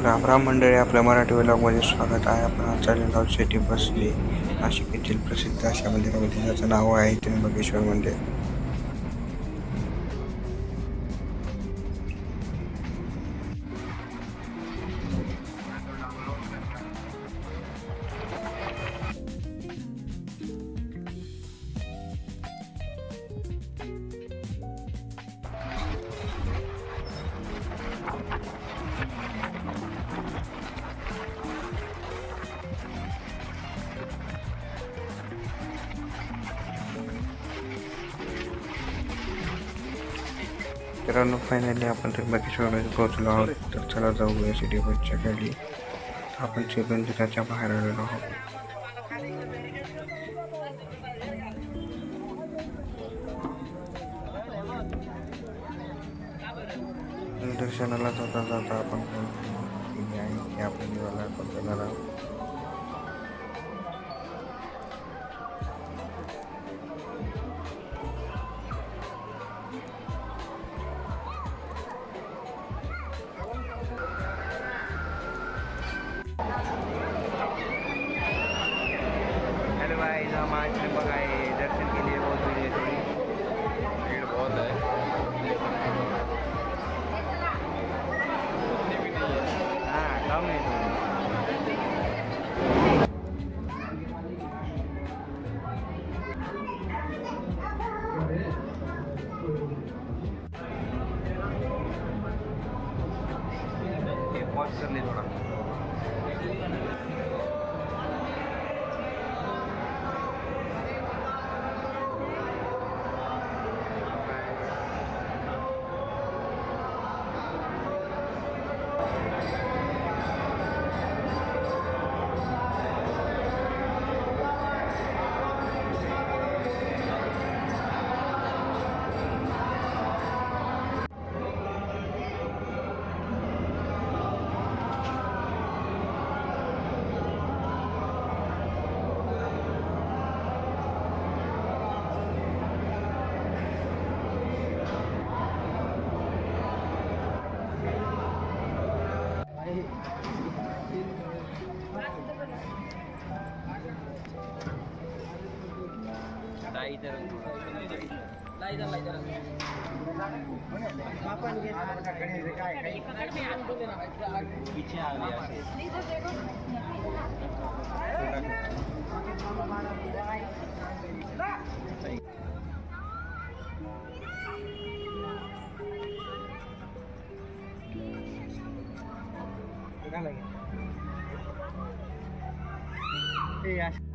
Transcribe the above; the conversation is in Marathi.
राम राम मंडळी, आपल्या मराठी व्लॉगमध्ये स्वागत आहे. आपण आज चाललेलो आहोत सिटी बसने नाशिक येथील प्रसिद्ध अशा मंदिरामध्ये, ज्याचं नाव आहे त्र्यंबकेश्वर मंदिर. मित्रांनो, फायनली आपण त्र्यंबकेश्वरमध्ये पोहोचलो आहोत. तर चला जाऊया सिटी बसच्या खाली. आपण मंदिराच्या बाहेर आलेलो आहोत. दर्शनाला जाता जाता आपण आपण देवाला करणार आहोत. हेलो गाइस, हम आज त्र्यंबक आए दर्शन के लिए. बहुत भीड़ बहुत है. हाँ, कम है. पॉज कर ले थोड़ा. पीछे आ गया. लगे